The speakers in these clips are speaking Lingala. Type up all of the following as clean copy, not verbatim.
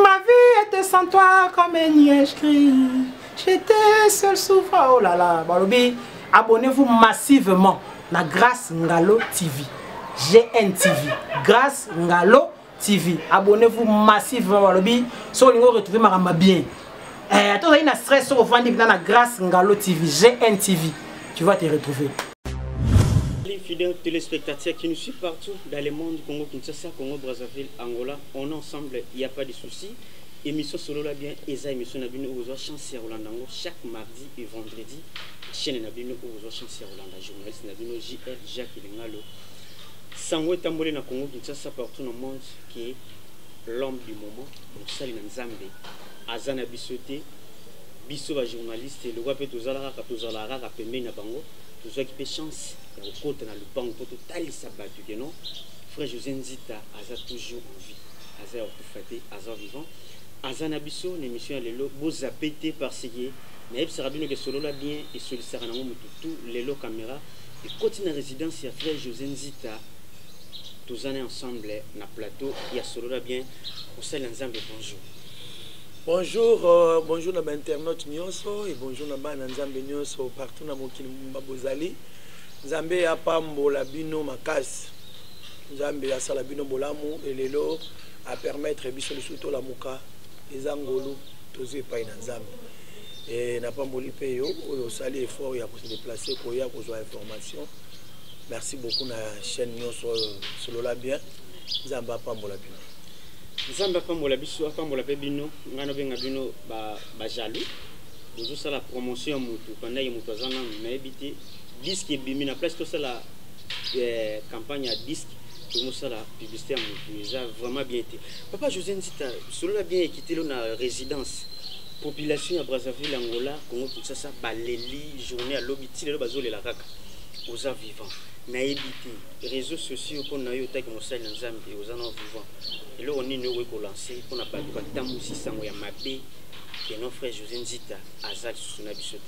Ma vie était sans toi comme un nuage gris. J'étais seul souffrant. Oh là là, Balobi, abonnez-vous massivement à Grâce Ngalo TV. GNTV. Grâce Ngalo TV. Abonnez-vous massivement, Balobi. So, vous retrouvez ma bien. Attends, il y a un stress sur le vendredi dans la Grâce Ngalo TV. GNTV. Tu vas te retrouver. Les fidèles téléspectateurs qui nous suivent partout dans le monde, Congo, Kinshasa, Congo, Brazzaville, Angola, on est ensemble, il n'y a pas de soucis. Émission solo là bien, Eza émission Nabino Ouzo, chance à Rolandango, chaque mardi et vendredi. Chaîne Nabino Ouzo, chance à Rolanda, journaliste Nabino JL, Jacques Lingalo. Sango Tambole na Congo, Kinshasa, partout dans le monde, qui est l'homme du moment, donc Sali Nzambe, Azana Bissoté, Bisso va journaliste, le roi peut Tozalara, Pembe Nabango, tout ça qui fait chance. Au côté dans le banc pour tout aller s'abattre que non frère José Nzita aza toujours en vie aza okufaté aza vivant aza nabiso l'émission à l'élo beaux appétés parce que mais il sera bien que solo là bien et sur le saranango tout l'élo caméra et continue la résidence ya frère José Nzita tous années ensemble na plateau il y a solo là bien au sein d'ensemble bonjour bonjour na internaute nyonso et bonjour na ba nzambe nyonso partout na mokili mbabozali Nzambe a pambola bino makasi. Nzambe a sala bino bolamu elelo a permettre biso lisuto la muka ezangolo tozo pa ina Nzambe. Et na pamboli pe yo oyo sali effort ya ko se déplacer ko ya ko joa information. Merci beaucoup na chaîne nyonso solo la bien. Nzambe a pambola bino. Nzambe a pambola biso a pambola pe bino ngana benga bino ba jaloux. Tozo sala promotion mutu pendant ye mutu azana na ebité disque et bimi na place tout ça la campagne à disque tout ça la publicité a vraiment bien été papa José Nzita cela bien quitté la résidence population à Brazzaville Angola Congo tout ça baléli journée à l'obiti le bazole la kaka aux vivants na ebité réseaux sociaux pour na yo ta que mosala nzambe aux en vivants et là on est nous ko lancer pour na ba ko tamu si sango ya mabe que nos frères José Nzita azal suna bisote.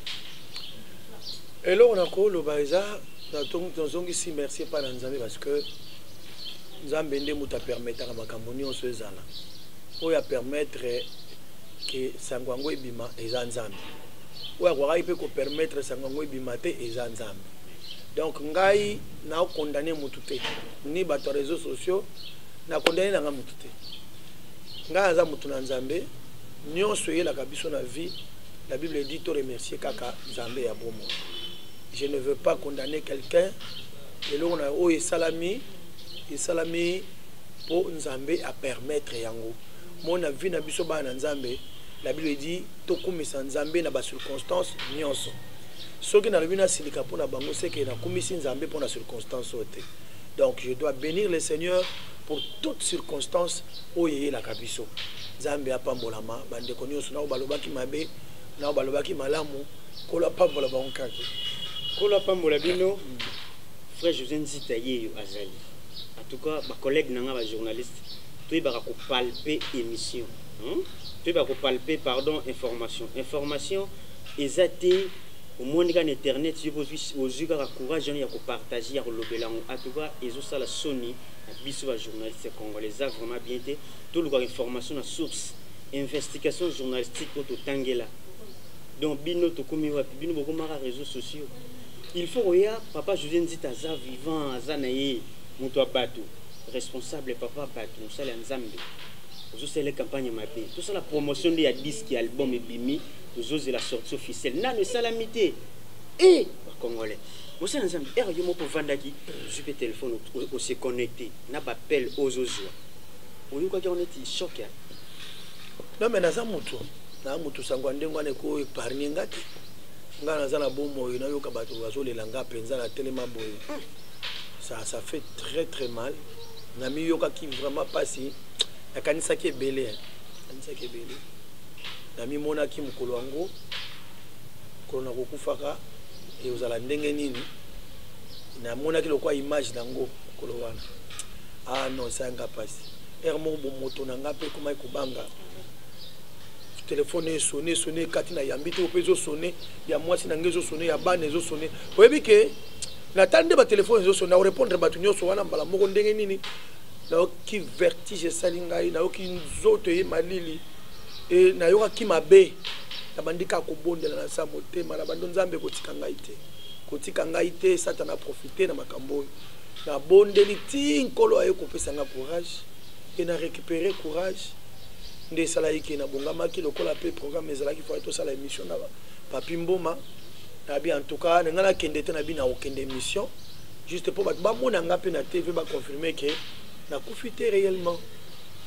Et là, on a encore le Baïza, nous ici merci par Nzambe parce que Nzambe nous a permis de Makamboni on se zala. Pour permettre que Sangwango Bima et Nzambe. Ou à il peut permettre Sangwango Bima et Nzambe. Donc Ngai n'a condamné Moutouté. Ni bateau réseaux sociaux n'a condamné n'a Moutouté. Ngai Aza Moutuna Nzambe, nous soyez la cabisso na vie. La Bible dit to remercier Kaka Nzambe ya bomo. Je ne veux pas condamner quelqu'un. Et là, on a oh, et salami pour Nzambe à permettre yango. Mon avis na biso ba na Nzambe, la Bible dit to kumisa Nzambe na ba circonstance nyonso. Ce qui na bina silika pour na bango c'est que na kumisi Nzambe pour na circonstance ote. Donc je dois bénir le Seigneur pour toutes circonstances où il y la kabiso. Nzambe a pambolama bande ko nyonso na balobaki mabe na balobaki malamu ko la pambola ba onkaki. Kola pambola bino frère José Nzita yeyo azali en tout cas ma collègue nanga ba journaliste toi ba ko palper émission toi ba ko palper pardon information ezate au monde kan internet je vous aux yeux ka courage ya ko partager ya ko lobela en tout cas ezo sala soni biso ba journaliste congolais a vraiment bien été tout le information na source investigation journalistique auto tangela donc bino to komi wa bino boko mara réseaux sociaux. Il faut que papa José Nzita aza vivant azanaye muto abatu responsable papa batu musala nzambe ozo sele campagne mabe tout ça la promotion de ya disque album ebimi ozo la sortie officielle na le salamité et congolais musala nzambe er yo moko vandaki super téléphone au se connecter na ba appel ozo joie oyo kwa on était choqué non mais na za muto sangwa ndengwane ko épargner ngati ngana zana bombo ina yoka bato bazole langa penza la tellement boy ça fait très mal nami yoka qui vraiment passi na kanisa ki ebele nami mona ki mukolo wango kona kokufaka e uzala ndenge nini na mona ki lokwa image dango mukolo wana ah non ça nga passi mo moto na ngape kuma ikubanga téléphone sonné katina yambite opezo sonné ya mwasi na ngezo sonné ya bane zo sonné oyebi ke na tande ba téléphone zo sonné na répondre ba tunyo so wana mbala moko ndenge nini nayoki vertige esali ngai nayoki nzoto ye malili e nayokaki mabe nabandi kaka kobondela na sa motema na bando nzambe kotika ngai te satana profite na makambo oyo nabondeli ti nkolo aye kopesa nga courage e na récupérer courage nde esalaki ke nabongamaki lokola mpe programme ezalaki fo tosala émission na Papi Mboma nabi en tout cas nga nakende te nabi na okende émission juste pour bato bamona nga mpe na TV baconfirme ke nakufi te réellement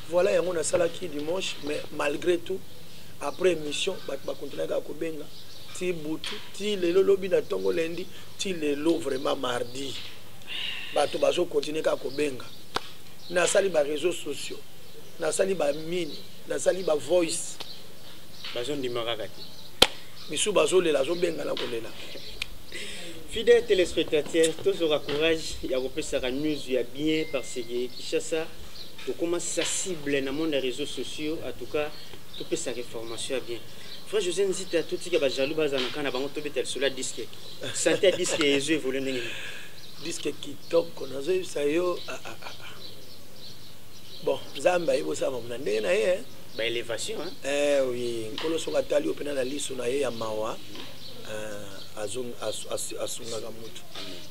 voilà yango nasalaki dimanche mais malgré tout après émission bato bakontinue kaka kobenga ti butu ti lelo lobi na ntongo lendi ti lelo vraiment mardi bato bazokontinue kaka kobenga nasali baréseaux sociaux nasali bamini nasali bavoice bazondimaka kati misu bazolela azobenga na kolela. Fidèles téléspectateurs, tous aura courage, il y a repéré news, il y a bien parce que Kinshasa, tout commence sa cible dans le monde des réseaux sociaux, en tout cas, tout peut sa réformation bien. Frère José Nzita, tout ce qui est jaloux, bazana quand avant tout tel sur la disque. Santé disque et jeu voulez n'engi. Disque qui top qu'on a eu ça yo. Bon, Zamba ibo ça m'a ndé na ye. Ba élévation hein. Oui, nkolo so batali opena na liso na ye ya mawa. Asunga mutu.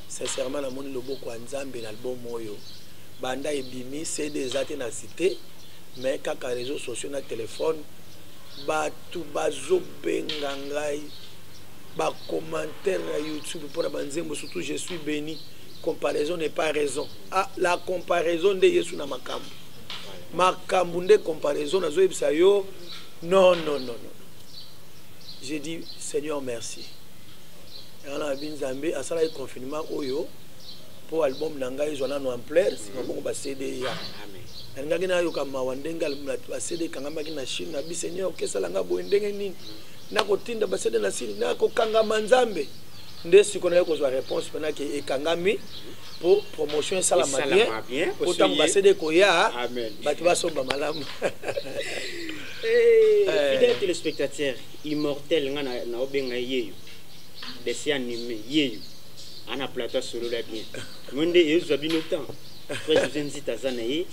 Sincèrement na moni loboko ya Nzambe na album oyo banda ebimi CD zate na cité mais kaka réseaux sociaux na téléphone batu bazobenga ngai ba commentaire na YouTube pour la banzembo surtout je suis béni comparaison n'est pas raison la comparaison de Yesu na makambo makambo nde comparaison na zo ebisa yo non j'ai dit Seigneur merci. On a bien Zambé, à ça le confinement oyo pour album nanga ils ont un ampleur, c'est bon ba CD ya. Amen. Nanga na yo kama wandenga ba CD kanga maki na Chine na bi Seigneur ke sala nga bo ndenge nini. Na ko tinda ba CD na Chine na ko kanga manzambe. Nde siko na yo ko zo réponse pena ke e kangami pour promotion sala bien. Autant ba CD ko ya. Amen. Ba tu ba so ba malamu. Fidèles téléspectateurs, immortel nga na obenga yeyo. Dessin animé yeyo ana plateau solo la bien monde yezo abino temps frère José Nzita zanaye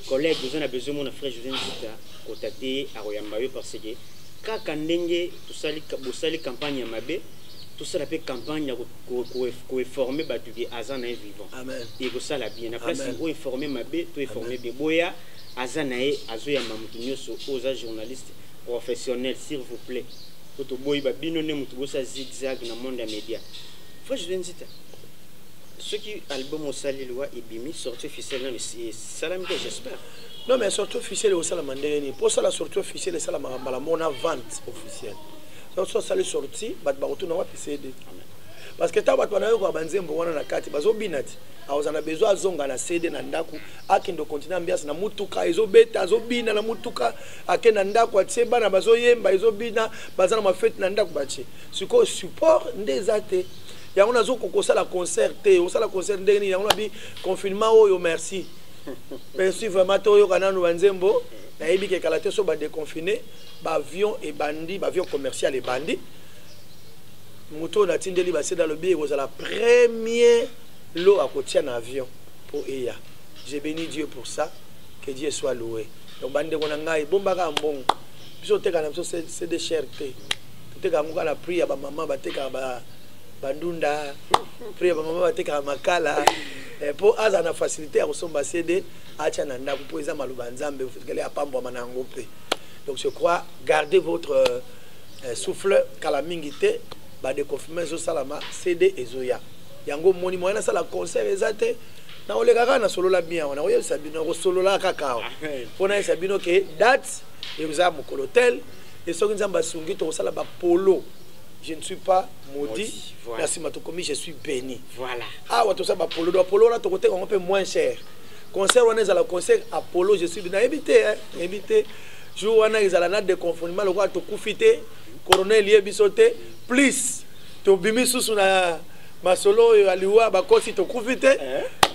collègue vous en a besoin mon frère José Nzita contacter aroyamba yo parce que kaka ndenge tosali campagne ya mabe tosala pe campagne ko informer batu ki azana vivant amen et ko sala bien na place ko informer mabe to informer bien boya azanaye azoya mamutu nyoso aux journalistes professionnels s'il vous plaît. Toto boy ba binone mutu bosa zigzag na monde des médias. Frère José Nzita. Ce qui album au Salilwa et Bimi sorti officiel dans le salam j'espère. Non mais sorti officiel au salam mandeni. Pour ça la sortie officielle c'est la mona vente officielle. Donc ça le sorti bat ba retourna wa CD. Parce que ta bat wana yo kwa banzembo wana na kati bazo binati. Awazana besoin azonga na CD na ndaku akindo continent ambiance na mutuka ezobeta azobina na mutuka akena ndaku atsemba na bazoyemba ezobina bazana mafete na ndaku bache siko support ndezate yango nazoko kosala concert te osala concert ndeni yango bi confinement oyo merci vraiment to yo kana no banzembo na yebi ke kala te so ba déconfiné ba avion et bandi ba avion commercial et bandi muto na tindeli ba c'est dans le billet la première l'eau à côté d'un avion pour Eya. J'ai béni Dieu pour ça, que Dieu soit loué. Donc, bande on a bon baga bon. Puis c'est des chertés. Tout est comme la prière à maman, bateka bandunda, prière à maman, bateka makala. Pour azana facilité à ressemble à CD, à tchananda, vous pouvez avoir le banzambe, vous faites à pambo manangope. Donc je crois, gardez votre souffle calamingité, bah de confirmer zo salama CD et zoya. Yango moni moyena sala concert ezate na olekaka na solo la bien on a oyo sabino ko solo la kakao pona sabino ke date exa mokolo tel et soki nzamba sungi to sala ba polo je ne suis pas maudit merci matokomi je suis béni voilà wa to sala ba polo là to côté on peut moins cher concert on est à la concert Apollo je suis bien invité jour on est à la note de confinement le quoi to kufite colonel yebisote please to bimi susu na masolo yo aliwa bakosi to kufite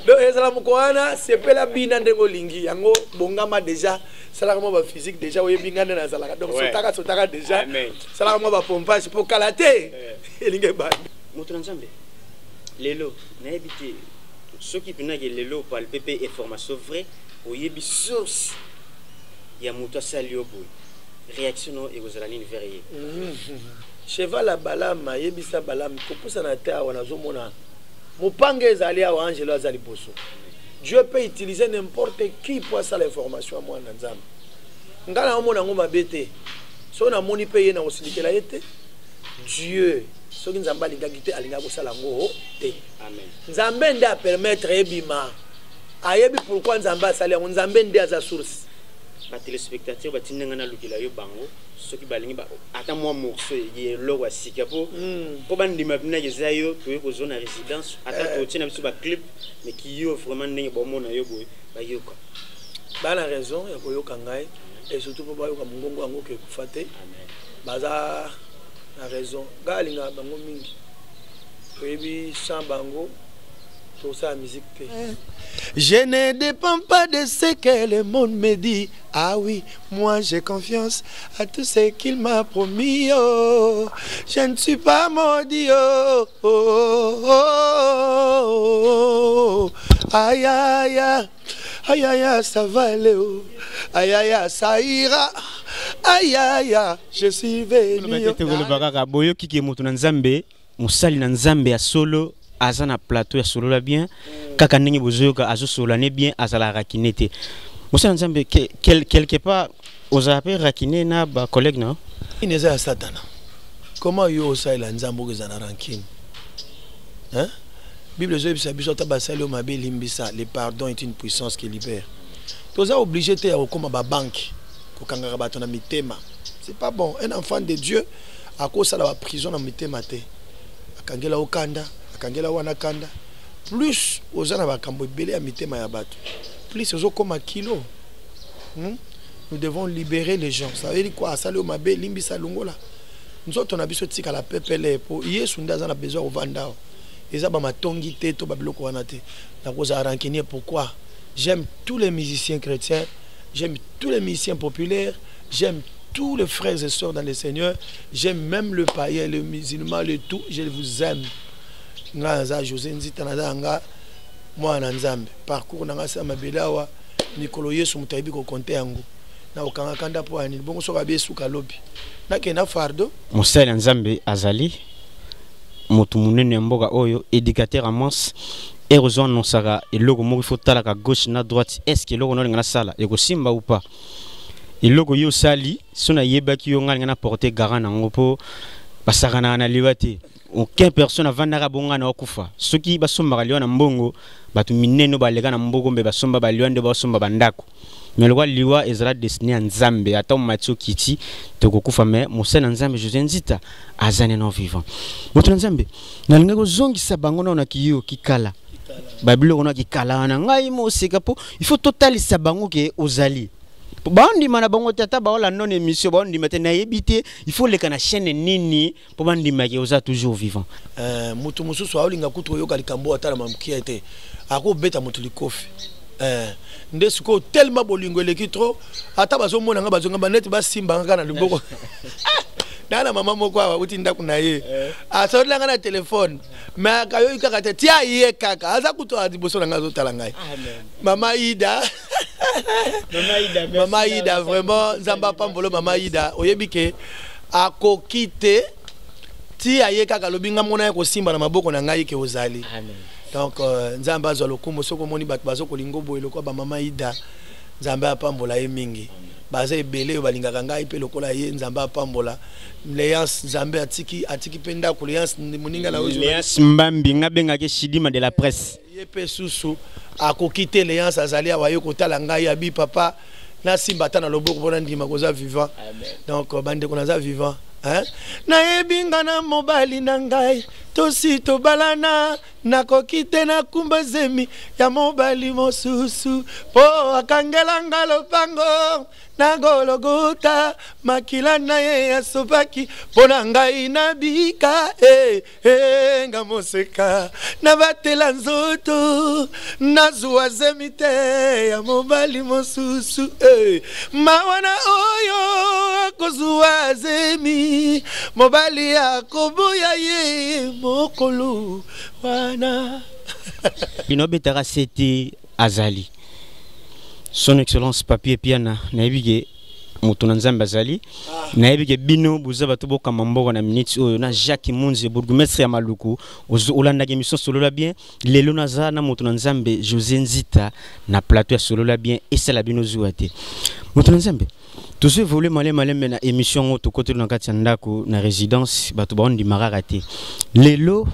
do ezala mukwana sepela bina ndengo lingi yango bongama déjà sala kama ba physique déjà oyebingana na sala donc sotaka déjà sala kama ba pompage pour kalaté elinge ba mutu nzambe lelo na ebité ceux qui peuvent les lots par le PP et formation vrai, au yebi source, il y a moto sali au bout. Réaction et vous allez verrier. Cheval à balama, yebisa balam, kopusa na terre, on a zomona. Mopange ezali à Angelo Azali Bosso. Dieu peut utiliser n'importe qui pour ça l'information à moi dans Nzambe. Ngala omona ngoma bete. So na moni paye na osilikela yete. Dieu, so Nzamba linga gite alinga ko sala ngo te. Amen. Nzambe nda permettre ebima. Ayebi pourquoi Nzamba sali Nzambe nda za source. Les téléspectateurs batinanga na lukila yo bango ceux qui balingi ba ata moi morceau ye logo sikapo po bandima bina yezayo to ko zone résidence ata to tina biso ba clip mais qui yo vraiment ndenge bo mona yo boy ba yo ko ba la raison ya ko yo kangai et surtout po ba yo ka mungongo ango ke kufate amen baza la raison galinga bango mingi to yebi sans bango pour ça musique. Je ne dépends pas de ce que le monde me dit. Ah oui, moi j'ai confiance à tout ce qu'il m'a promis. Oh, je ne suis pas maudit. Oh, oh, oh, oh. Aïe, aïe, aïe, aïe, aïe, ça va aller. Oh. Aïe, aïe, aïe, ça ira. Aïe, aïe, aïe, je suis venu. Musali na Nzambe ya solo azana plateau ya solo la bien kaka ndenge bozoyoka azo solo ne bien azala rakinete Musali Nzambe quelque part aux appels rakiné na ba collègue na ineza ya satana comment yo ça la Nzambe ko zana rankine hein Bible zo bisa biso ta basali o mabe limbisa le pardon est une puissance qui libère toza obligé te ya okoma ba banque ko kangaka bato na mitema c'est pas bon un enfant de Dieu a cause la prison na mitema te akangela okanda akangela wana kanda plus ozana bakambo belé ya mitema ya bato plus ozokoma kilo nous devons libérer les gens ça veut dire quoi sali o mabe limbisa longola nzoto na biso tika la pepele po yesu ndaza na besoin ovanda eza ba matongi te to ba biloko wana te na koza rankinier pourquoi j'aime tous les musiciens chrétiens j'aime tous les musiciens populaires j'aime tous les frères et sœurs dans le Seigneur, j'aime même le païen, le musulman, le tout, je vous aime. Ngaza José Nzita Nadanga, moi en Nzambe. Parcours nanga sama belawa, Nikolo Yesu mutaibi ko konte yango. Na okanga kanda po ani, bongo so babe suka lobi. Na kena fardo. Musali Nzambe azali, motu munene mboga oyo, éducateur à mons. Et raison non sara, et logo moko faut tala ka gauche na droite, est-ce que logo no ngana sala, eko simba ou pas? Et logo yo sali sona yebaki yo ngana porter garant nango po basakana na liwate aucun personne avandaka bonga na okufa soki basomba liwa na mbongo batu mineno balega na mbongo mbe basomba baliwande basomba bandako mais le roi liwa ezala destiné à Nzambe ata matio kiti tokokufa mais Musali Nzambe José Nzita azane non vivant moto Nzambe na ngako zongisa bango na kiyo kikala babilo kona kikala na ngai mo sekapo il faut totalisa bango ke ozali bandi mana bango tata ba la non émission bandi maintenant yebité il faut les kana chaîne nini pour bandi ma oza toujours vivant mutu mususu aolinga kutu yoka likambo atala mamkia ete ako beta mutu likofi ndesuko tellement bolingo leki trop ata bazo mona nga bazo nga baneti basimba nga na liboko na mama moko awa uti ndaku na ye asola nga na téléphone mais kayo ikaka te tia ye kaka aza kutu adiboso na nga zo tala ngai mama Ida Mama Ida vraiment Nzamba pambolo Mama Ida oyebike akokite ti aye kaka lobinga mona ya kosimba na maboko na ngai ke ozali donc Nzamba zo lokumo soko moni bat bazo kolingo boye lokwa ba Mama Ida Nzamba pambola ye mingi baza ebele balingaka ngai pe lokola ye Nzamba pambola Léance Nzambe atiki penda ko Léance moninga na ojo Léance Mbambi ngabenga ke shidima de la presse yepe susu akokite Léance azali awa yo kotala ngai abi papa na simba tana loboko bona ndima koza vivant donc bande konaza vivant hein na yebinga na mobali na ngai tosi tobalana nakokite na kumba zemi ya mobali mosusu po akangela ngalo pango na Golgotha makila na ye ya sobaki pona ngai na bika nga moseka na batela nzoto na zuwa zemite ya mobali mosusu mawana oyo kozuwa zemi mobali akoboya ye mokolo wana Binobetara c'était Azali. Son Excellence Papier Piana, Naibige, Moutonanzamba Azali, Naibige Bino, Bouzabatobo Kamambo, na minute, na Jacques Mounze, bourgmestre Yamaluku, Olanda Gemission solo la bien, Lelo Naza, na Moutonanzambe, José Nzita, na plateau solo la bien, et c'est la Bino Zouate. Moutonanzambe, tout ce volet malé na émission au côté de Nakatiandako, na résidence, Batobaron di Mararate. Lelo,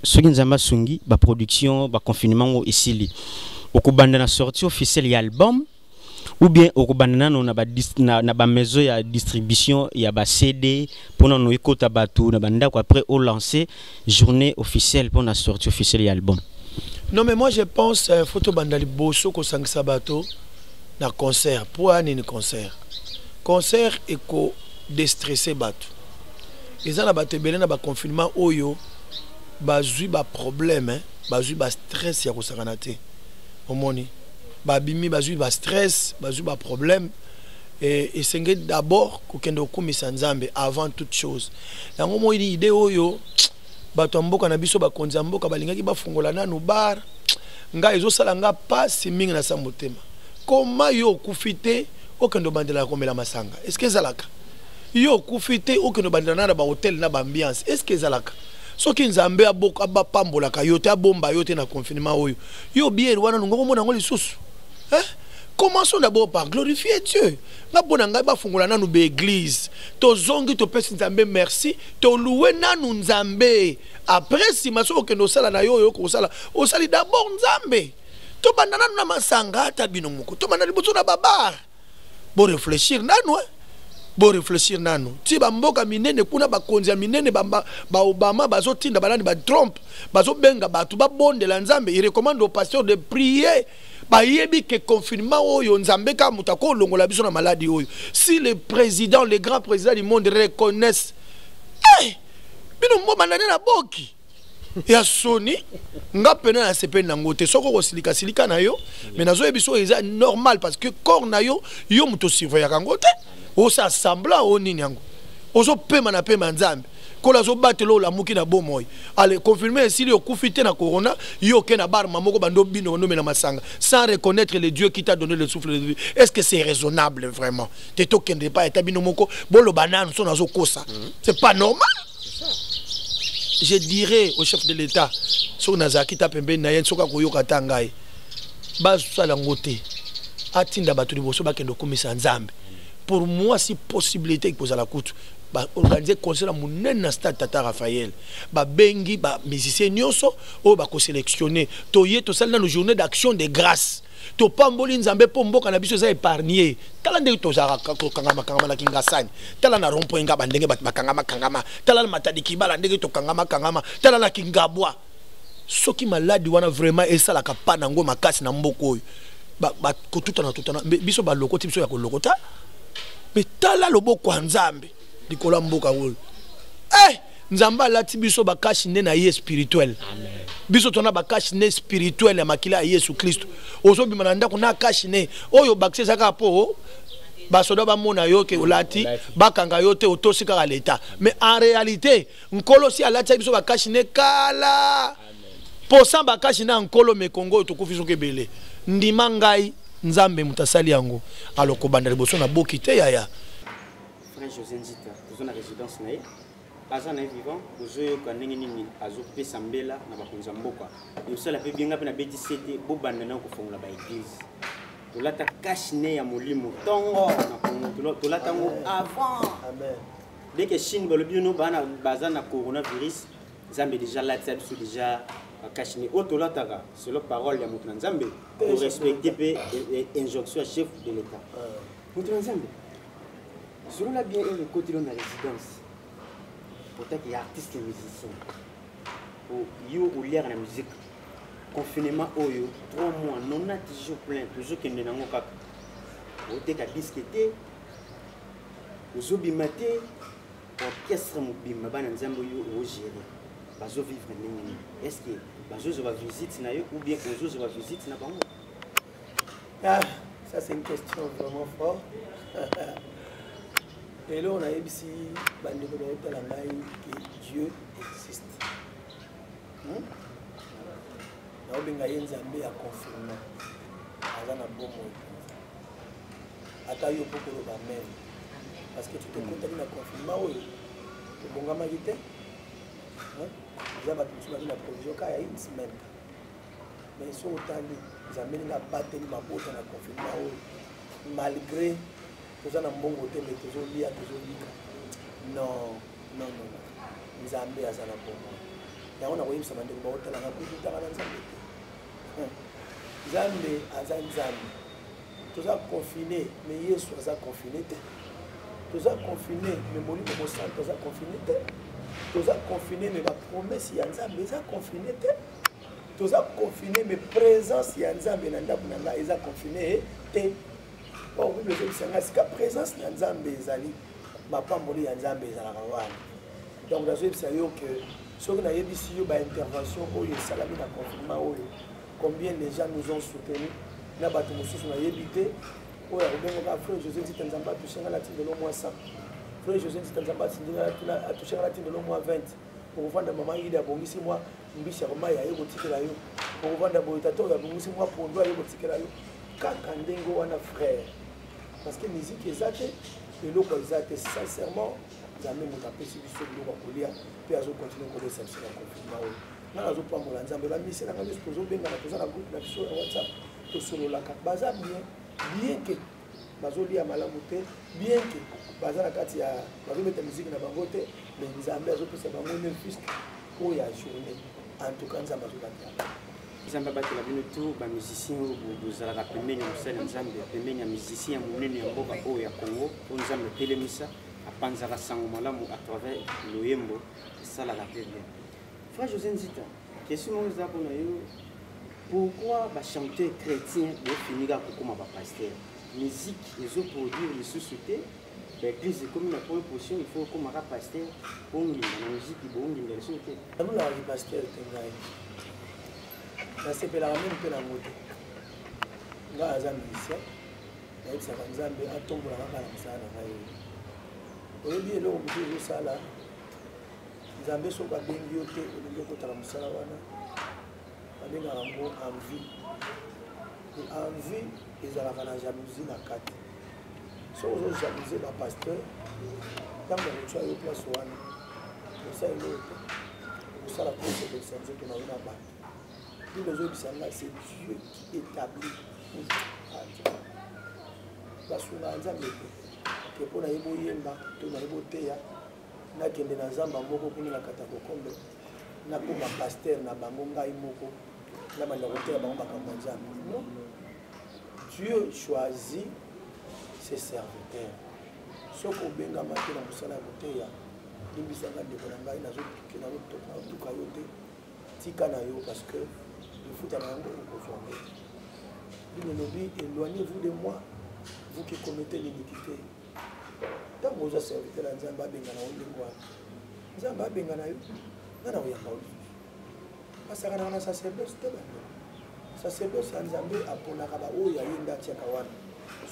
Soki Nzamba Sungi, ba production, ba confinement ici. Okubanda na sortie officielle ya album ou bien okubanda na ba maison ya distribution ya ba CD pour no ikota batu na banda ko après au lancer journée officielle pour la sortie officielle ya album. Non mais moi je pense photo bandali bosso ko sangisa bato na concert pour un concert. Concert eko déstresser batu. Ezana bato belé na ba confinement oyo bazui ba problème bazui ba stress ya ko sakanate. Omoni babimi bazui ba stress bazui ba problème et c'est d'abord kokendo komisa nzambe avant toute chose yango mo ini idée oyo bato mboka na biso ba konza mboka balingaki bafungola nanu bar nga ezosala nga pasi mingi na sa motema koma yo kufite okendo bandela komela masanga est-ce que zalaka yo kufite okendo bandela na ba hotel na ba ambiance est-ce que zalaka soki nzambe aboka bapambola kayote abomba yote na confinement oyo yo bien wana ngoko mona ngoli susu commençons d'abord par glorifier Dieu nga bona nga bafungola nanu be église to zongi to pesi nzambe merci to louer nanu nzambe après si maso ke no sala na yo ko sala o sali d'abord nzambe to bandana na masanga ta bino moko to bandana liboso na babar bo réfléchir nanu Bon réfléchir nano. Si bamboka minene kuna bakonzi ya minene ba Obama bazotinda balani ba Trump bazo benga batu ba bonde la nzambe il recommande aux pasteurs de prier ba yebi que confinement oyo nzambe ka mutako longola biso na maladie oyo. Si les présidents les grands présidents du monde reconnaissent bino mbo bandane na boki ya soni nga pena na sepe na ngote soko ko silika na yo mais nazo yebiso eza normal parce que corps na yo muto surveiller ka ngote. O sa semblant o nini yango ozo pema na pema nzambe kola zo batelo la muki na bomoy allez confirmer si le kufite na corona yo ke na bar mamoko bando bino no na masanga sans reconnaître le Dieu qui t'a donné le souffle de vie. Est-ce que c'est raisonnable vraiment te tokende pas eta bino moko bolo banane so nazo kosa c'est pas normal. Je dirais au chef de l'État so nazaki ta pembe na yen soka koyoka tangai ba sala ngote atinda batu liboso bakendo komisa nzambe. Pour moi, si possibilité qui pose à la coûte, organiser concert à mon stade Tata Raphaël, bengi, musicien nyoso, ko sélectionner, toye to sal dans nos journées d'action de grâce. To pamboli nzambe pombo kana biso za épargner. Tala ndenge to za kangama na kingasani. Tala na rompo nga bandenge bakangama. Tala na matadi kibala ndenge to kangama. Tala na kingabwa. Soki maladi wana vraiment esala kapana ngo makasi na mboko oyo. Ko tutana biso ba lokoti biso ya ko lokota. Mais tala lobo kwa nzambe dikola mboka wol nzamba lati biso bakashi ne na ye spirituel biso tona bakashi ne spirituel ya makila ya Yesu Kristo ozo bimana ndako na kashi ne oyo bakse ka po basoda ba mona yo ke olati bakanga yo te otosika ka leta mais en réalité nkolo si alati biso bakashi ne kala posa bakashi na nkolo me Kongo to kufiso ke bele ndima ngai nzambe mutasali yango aloko banda liboso na boki te yaya frère José Nzita zona résidence nae azana vivant ozoyo kanenge nini azo pesa mbela na bakonza mboka yo sala pe bien na beti cité bo banda na ko fongola ba église tolata kashine ya molimo tongo na kongo tolata ngo avant amen dès que Chine balobi no bana bazana coronavirus nzambe déjà là ça déjà kashini otolataka c'est la parole ya mutu nzambe pour respecter les injonctions chef de l'état mutu nzambe sur la bien et le côté de la résidence pourtant qu'il y a artistes et musiciens yo ou lire la musique confinement oyo 3 mois 90 jours plein toujours que nango kaka oteka disquete ozobimate orchestre mobima bana nzambe yo o gérer bazo vivre nini est-ce que bazo va visite na yo ou bien bazo va visite na bango ça c'est une question vraiment forte et là on a ici bande de la que Dieu existe naobenga ye nzambe ya confirme aza na bomoi ata yo mpo koloba meme parce que tu te contaki na confirme oyo tobongamaki te eza bato mosusu baza na provision ka ya une semaine mais so otali nzambe ndenge abateli mabota na confirme oyo malgré toza na mbongo te mais tozolia tozolika non nzambe aza na bomoi yango nakoyebisama ndenge baotalanga kututaka na nzambe te nzambe aza nzambe toza confine mais yesu aza confine te toza confine mais molimo mosantu aza confine te toza confine mais bapromese ya nzambe eza confine te toza confine mais présence ya nzambe na ndako na ngai eza confine te or bible ezobisanga sika présence ya nzambe ezali mapamboli ya nzambe ezalaka wana donc nazoyebisa yo ke soki nayebisi yo baintervention oyo esalami na confinement oyo combien les gens nous ont soutenu na bato mosusu nayebi te oyo akobengaka frère José Nzita Nzambe atushenga na tindelo mwa 100 frère José Nzita Nzambe atushenga na tindelo mwa 20 okovanda mama yidi abongisi mwa mbisi ya komaya ye kotikela yo okovanda boye tata oyo abongisi mwa pondo aye kotikela yo kaka ndenge wana frère parce que musique eza te eloko eza te sincèrement nzambe moto apesi biso biloko ya kolia mpe azokontinue kolesa biso na confinement oyo nanga azopambola nzambe bamisi nanga biso tozobengana toza na groupe na biso ya whatsapp tosololaka baza bien ke bazolia malamu te bien ke baza na kati ya bazobeta musique na bango te mais nzambe azopesa bango ne fisque oyo ya journée en tout cas nzambe azobatela nzambe abatela bino to bamusicien oyo bozalaka pembeni ya mosali ya nzambe pembeni ya musicien ya monene ya mboka oyo ya congo oyo nzambe atelemisa apanzaka sango malamu à travers loyembo esalaka mpe bien frère José Nzita question moko eza mpona yo pourquoi bachanteur chrétien bofinika kokoma bapaster musique ezoproduire lisusu te baeglise ekomi na première position il faut okomaka paster ongimba na musique boongimba lisusu te alulaka paster te ngai nasepelaka meme mpe nango te ngai aza musicien nayebisaka nzambe atombola kaka na mosala na ngai oyebi eloko mosusu ezosala nzambe soki abengi yo te olingi okotala mosala wana babengaka yango envie envie ezalaka na jalousie na kati soki ozojalousie bapaster ntango akotya yo place wana osala eloko te osala po osepelisa nzoto na yo na bato bible ezoyebisanga c'est Dieu qui établit basungaka nzambe te ke mpo nayebi oyemba to nayebi oteya nakende na zamba moko kuna nakata kokombe nakoma paster na bango ngai moko nabanda koteya bango makambo ya nzambe non Dieu choisit ses serviteurs soki obengama te na mosala ya koteya limbisanga ndeko na ngai nazotuka yo te tika na yo parce que lifuta na yango okozwa ngo bino lobi éloignez-vous de moi vous qui commettez l'iniquité ntango oza serviteur ya nzambe abengana yo ndenge wana nzambe abengana yo nga na koyamba yo lisusu basakanaka na sacerdoce te bando sacerdoce ya nzambe aponaka baoyo aye nde atiaka wana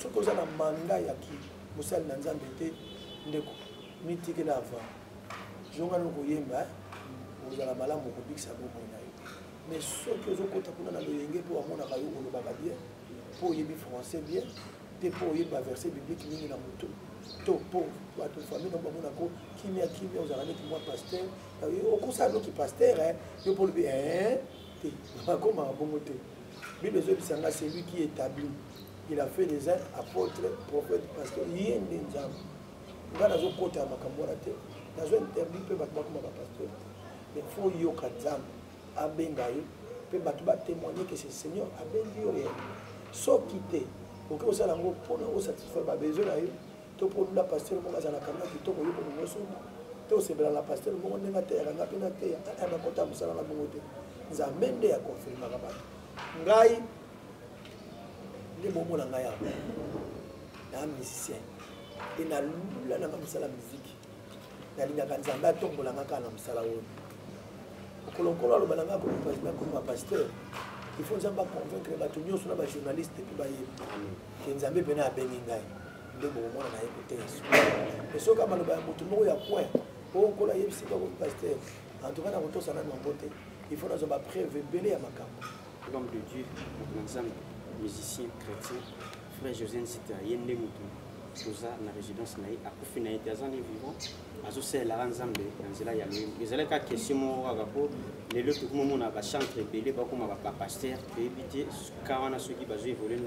soki oza na manda ya mosali na nzambe te ndeko mitikela avant zongana koyemba ozala malamu okobikisa bomoi na yo mais soki ozokota kuna na loyenge mpo amonaka yo olobaka bien mpo oyebi français bien te mpo oyeba verset biblique mingi na moto to mpo bato famille na bamonako kimia ozala neti mwa paster okosala noki paster yo mpo lobi te bakomaka bongo te bible ezobisanga c'est lui qui établit il a fait des apôtres prophètes pasteur ye nde nzambe nga nazokota ya makambo wana te nazointerdit mpe bato bakoma bapaster mais fo yoka nzambe abenga yo mpe bato batémoigne que c'est Seigneur abengi yo ye soki te okoki osala yango mpona osatisfaire babesoin na yo to mpo olula paster moko azalaka na kitoko yo mpo nyonso te osepela na paster moko ndenge ateyaka nga mpe nateya tata makota ya mosala na bongo te nzambe nde ya konfirmaka bato ngai nde bomona ngai yango na musicien mpe nalula nanga mosala musike nalingaka nzambe atombolanga kaka na mosala oyo okolonkolo aloba nanga akoma paster il faut nzambe aconvaincre bato nyonso na bajournaliste mpe bayebi ke nzambe mpene abengi ngai nde bomona naye koteya su e soki amaloba ya motu moko ya point okola yebisika ko paster en tout cas na kotosa nani yango te il faut nazwa bapreuve ebele ya makambo l'homme de Dieu, ensemble, musicien, chrétien, frère José Nzita, Yende Moutou, Toza, na résidence naï, à Koufina, et Tazan est vivant, à Zosé, la Ranzambe, Nanzela Yaloum. Les allez qu'à question, mon rapport, les lots, tout le monde a chanté, belé, pas comme un pasteur, et éviter, car on a ceux qui basent évoluer,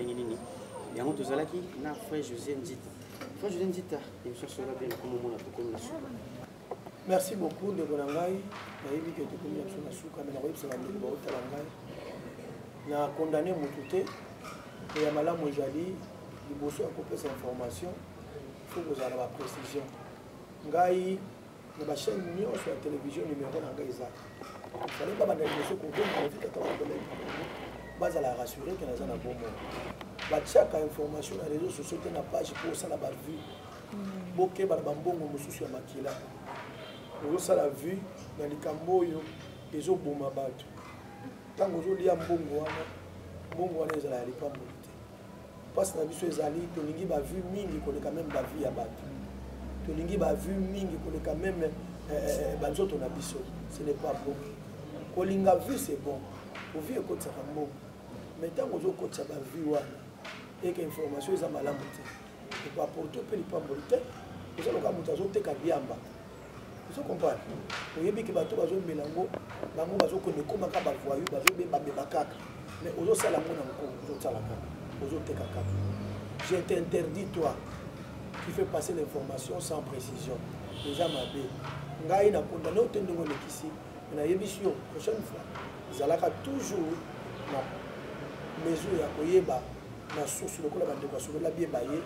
et on tous allés qui n'a frère José Nzita. Frère José Nzita, il me cherche là bien, comme on a tout comme la soupe. Merci beaucoup de Bonangaï. Je suis venu à la souka, mais je suis venu à condamné Moutouté. Et à Malam Mojali, il faut couper cette information. Il faut que vous ayez la précision. Ngaï, la chaîne Union sur la télévision numéro 1 Gaïza. Il fallait pas que vous ayez base à la rassurer que nous avons un bon mot. Chaque information dans les réseaux sociaux est une page pour ça la vue. Boké Barbambongo Moussou ya Makila. Vous ça la vue dans les Camboyo et au Bomabato. Quand vous avez un bongo wana ezala ali pas monité. Parce que na biso ezali to lingi ba vue mingi ko le quand même ba vie ya bato. To lingi ba vue mingi ko le quand même ba nzoto na biso. Ce n'est pas bon. Ko linga vue c'est bon. Au vie ko tsaka mo. Mais tant que vous avez une vie et que l'information est malamu, et pour apporter peu de pambolité, vous allez vous faire des biamba. Vous comprenez? Vous voyez que les bateaux sont mélango, les bateaux sont comme un voyou, les bateaux sont des macaques. Mais vous avez la monnaie encore, vous avez la vous avez caca. J'ai interdit toi qui fait passer l'information sans précision. Déjà ma bé. Ngai na condamné au tendu le ici. Mais la émission prochaine fois, vous allez toujours mesure ya koyeba na source lokola bande ko sokola bien baye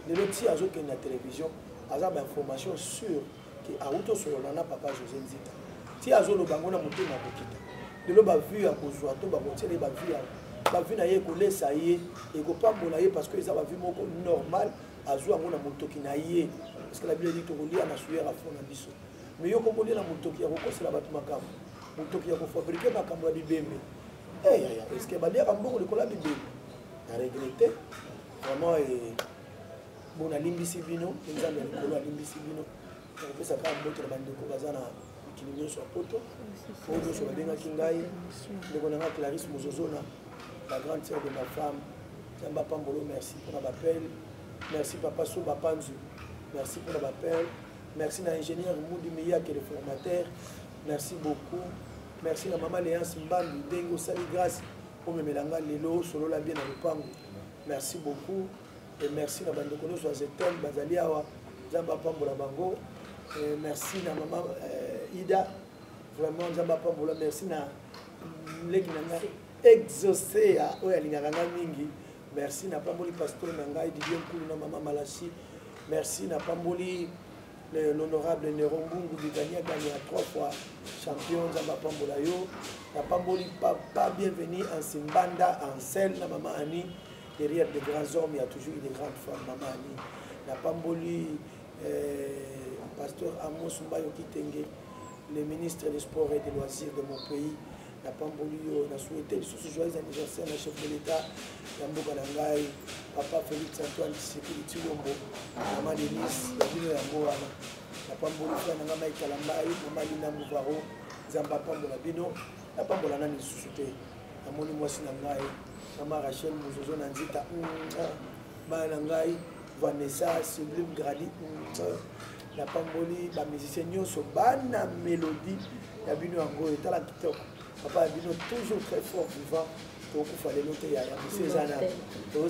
le loti azoke na télévision aza ba information sûre que auto sur na papa José Nzita ti azolo bango na motema kokita le lo ba vu ya kozwa to ba kotiele ba vu na ye ko lesa ye e ko pambola ye parce que ça va vu moko normal azwa ngo na motoki na ye parce que la Bible dit to kolia na suyer à fond na biso mais yo ko kolia na motoki ya ko kosela batu makambo motoki ya ko fabriquer makambo ya bibembe. Est-ce que Badia Rambo le collab a regretté vraiment bon à Limbisibino, nous avons le collab à Limbisibino. On peut savoir un autre bande de Kovazana qui nous sur Poto, pour nous sur la Benga Kingaï, le Gonanga Clarisse Mozozona, la grande sœur de ma femme. Zamba Pambolo, merci pour l'appel. Merci Papa Souba Panzu, merci pour l'appel. Merci à l'ingénieur Moudi Meya qui est le formateur. Merci beaucoup. Merci à maman Léance Mbambi, Dengo Sali grâce pour me mélanger l'élo, solo la bien dans le pango. Merci beaucoup et merci à Bandokono Soazetel, Bazaliawa, Zamba Pambola Bango. Merci à maman Ida, vraiment Zamba Pambola, merci à l'Egnanga exaucé à Oyalingaranga Mingi. Merci à Pamboli Pasteur Nangai, Didier Koulou, maman Malachi. Merci à Pamboli. L'honorable Néron Bungu qui gagné à 3 fois champion Zamba Pambolayo. La Pamboli pas bienvenue en Simbanda, en Sel, la maman Annie. Derrière des grands hommes, il y a toujours une grande femme, maman Annie. La Pamboli, pasteur Amos Mbayo Kitenge, le ministre des Sports et des Loisirs de mon pays. La Pamboli, on a souhaité le joyeux anniversaire à chef de l'État, Yambo Galangai, Papa Félix Antoine Tshisekedi Tshilombo, Maman Denise, Yabino Yambo Wana, la Pamboli, Fana Mike Kalambai, Maman Lina Mouvaro, Zamba Pambola Bino, la Pambola Nani Susute, Amoni Mwasi Nangai, Maman Rachel Mouzozo Nanzita, Malangai, Vanessa, Sublime Gradi, la Pamboli, la musicienne Nyoso, Bana Mélodie, Yabino Yango, et Tala Kitoko. Papa a dit toujours très fort vivant. Donc il fallait noter à ces années. On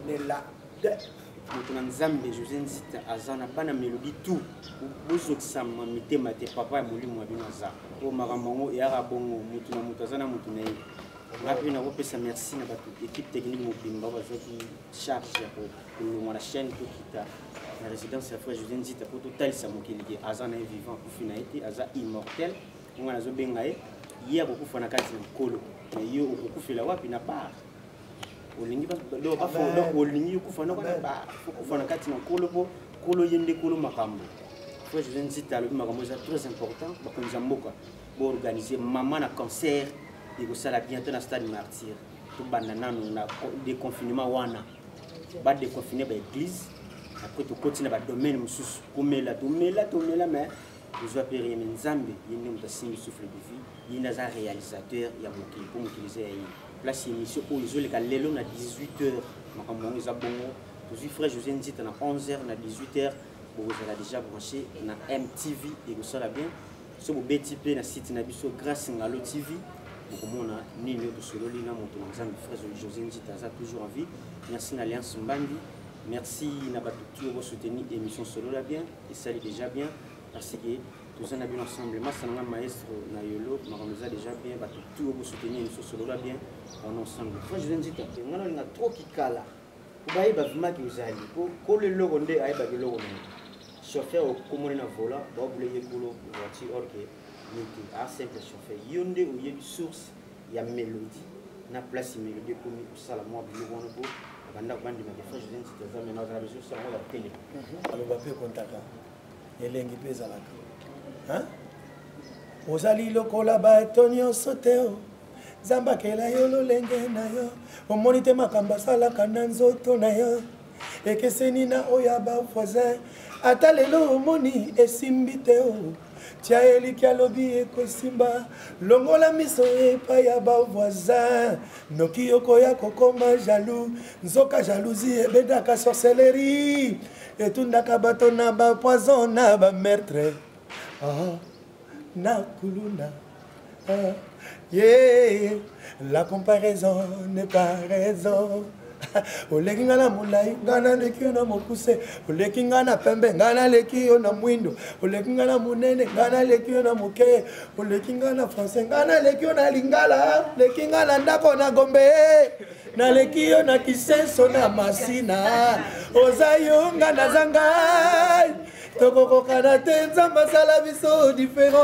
est là. Maintenant, Zambé, José Nzita, Azana, Bana Mélodie, tout. Vous autres, papa et Mouli Mouabinaza. Au Maramongo et Arabongo, Moutuna Moutazana Moutuné. Rapidement, on peut merci à l'équipe technique Moubimba, qui charge pour la chaîne qui a la résidence de frère José Nzita pour total Samokili. Azana est vivant, pour finalité, Azana immortel. On a hier beaucoup de kati na kolo mais yo okufela wapi na bar olingi ba do ba fo do olingi okufana na bar okufana kati na kolo po kolo yende kolo makambo faut je viens dire le makambo c'est très important ba konza mboka pour organiser maman na concert et ko sala bientôt na stade martyr to banana na déconfinement wana ba déconfiner ba église après to continuer ba domaine mususu komela mais nous appelons Rémi Nzambe, il y a un souffle de vie, il y a un réalisateur, il y a un utiliser place émission où ils ont les galons à 18h, frère José Nzita à 11h, à 18h, vous avez déjà branché na MTV et vous savez bien. Si vous avez BTP na site nabiso grâce à Ngalo TV, vous avez ni de solo ni na monto frère José Nzita toujours en vie. Merci à l'Alliance Mbandi. Merci na batutu pour soutenir l'émission solo là bien et ça est déjà bien parce que tous on a bien ensemble. Moi c'est un maestro na yolo, mais on nous a déjà bien batutu pour soutenir l'émission solo là bien on ensemble. Frère José Nzita, on a trop qui cala. Vous voyez vraiment que vous allez pour le logo de aïba le logo. Chauffeur au commun na vola, bah vous voulez yécolo voiture or que n'était à simple chauffeur. Yonde où il y a une source, il y a mélodie. Na place mélodie comme au salamo à bureau on peut. Banda bandi ma défense je ne sais pas mais notre réseau sur la télé. Alors va faire contact. Elengi pesa la. Hein? Ozali lokola ba tonyo soteo. Zamba kela yolo lenge na yo. Omonite makamba sala kananzoto na yo. Ekeseni na oya ba voisin. Ata lelo omoni esimbi te o tia eliki alobi ekosimba longola miso epai ya bavoisin noki okoya kokoma jaloux nzoka jalousie ebendaka sorcellerie etundaka bato na bapoison na bameurtre na kuluna yeah, la comparaison n'est pas raison. Oleki ngana mulai ngana leki na mokuse oleki ngana pembe ngana leki na mwindo oleki ngana munene ngana leki na moke oleki ngana français ngana leki na lingala leki ngana ndako na gombe na leki na kisenso na masina ozayo ngana zangai tokoko kana te nzamba sala biso différent